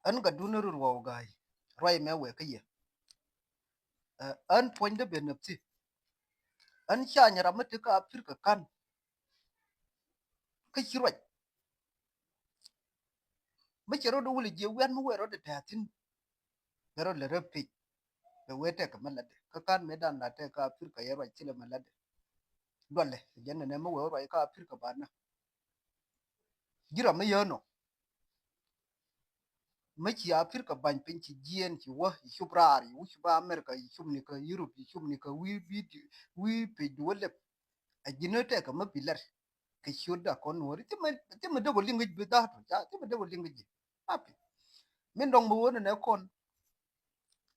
an ga dunuru wa gai roi me we kaye an point de benepti an sha nyara mata ka afirka kan ka shirwa ba kero do wuli je wen mu wero da tatin pero le repi be wete ka malade ka kan me dan la te ka afirka yero chile malade dole jenne ne mu wero ka afirka bana jira me yono maki afirka ban pinci jien ci wa shubrari wu shubra amerika shubni ka europe shubni ka wi pe dole a jinote ka mapilar ka shoda kon wori ti me dogo lingi be dato ja ti me dogo lingi ji api min dong mo wona ne kon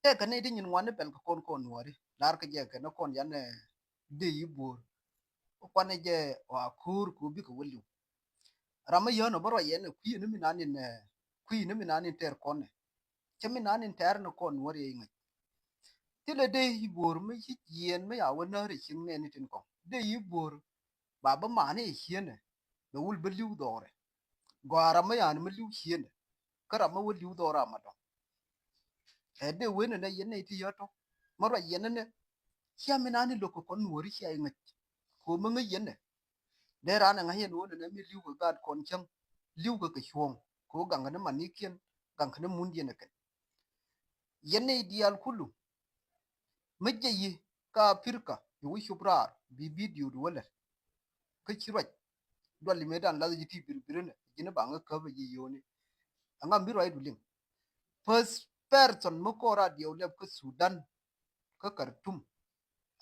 te ka ne din wan ben ka kon wori lar ka je ka ne kon yan de yibor ko kwane je wa kur ku bi ka wuli rama yono baro yen ku ni minani ne ku ni minani ter kon chemi nanin ter no kon wori ngai tile de yibor me chi yen me ya wona ri chin ne ni tin ko de yibor baba mane hiene be wul be liu dore gwara ma yan me liu hiene kara ma wul liu dora ma do e de wene ne yene ti yoto maro yene ne chemi nani loko kon wori chi ai ngai ko me ngai yene de rana ngai yen wona ne mi liu ko gad kon chang liu ko ke chwong ko ganga ne manikien ganga ne mun yene ke yene dial kulu majje yi ka pirka yu shubrar bi bidiyo wala ka chirwa dole me dan laji ti birbirene jina banga ka ba yi yoni anga miro ay duling first person mo ko radio leb ka sudan ka kartum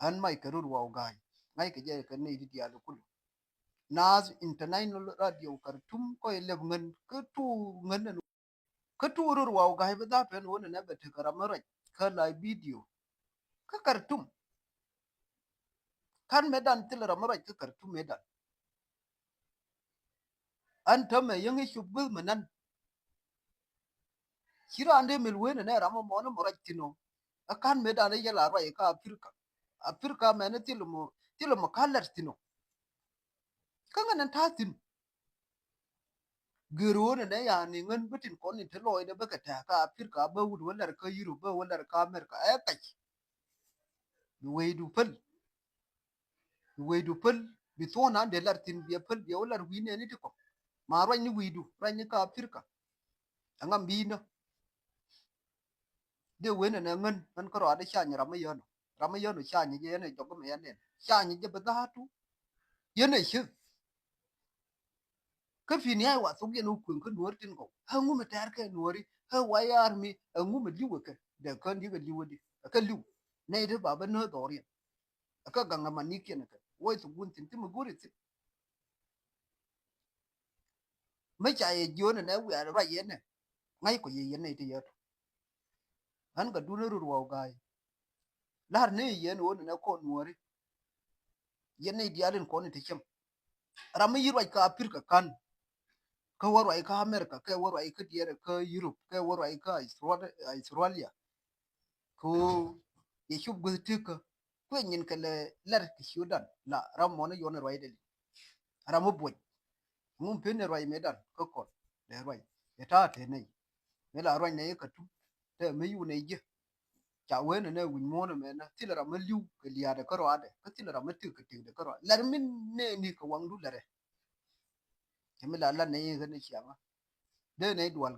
an mai karur wa gai ngai ka je ka ne di ya kulu nas international radio kartum ko leb ngan ka tu rur wa gai ba da pen wona ne ba ta karamara ka la video ka kartum kan medan tilra mara ka kartum medan an ta me yangi shubul manan kira ande milwene ne ramo mono moratino akan medane yela ra ka afrika mene tilumo kalartino kanga nan tatin gerone ne yani ngan bitin konni telo ide baka ta ka afrika ba wud wala ka europe ba wala ka amerika ay kai wedu pal bi tona de lartin bi pal bi wala wine ni tiko ma ro ni widu ra ni ka afrika anga mbino de wene ne ngan ko ro ade shanya ramayono shanya je ne jogo me yane shanya je badatu yene shi ka fini ai wa sogen ku kun nuortin ko ha ngu metar ka nuori ha wayar mi ngu me liwo ka de kan di ga liwo di ka liwo ne de baba no dori ka ganga maniki ne ka wo su guntin ti mu guri ti me cha ye jona ne wi ara yene ngai ko ye yene ti yato an ga dunuru wa gai lar ne yen wona ne ko nuori yene di alin ko ne ti kem rami yirwa ka apirka kan ka waro ai ka america ka waro ai ka diere ka europe ka waro ai ka australia ko ye shub gultika ko nyin kale lar ki shudan la ram mono yone roide ram boy mum pene roi medan ko ko le roi eta te nei me la roi nei ka tu te me yu nei je cha wene ne win mono me na tilara ma liu ka liya da karo ade ka tilara ma tu ka te da karo lar min ne ni ka wangu lare ke me la ne ga ne chiama de nei dual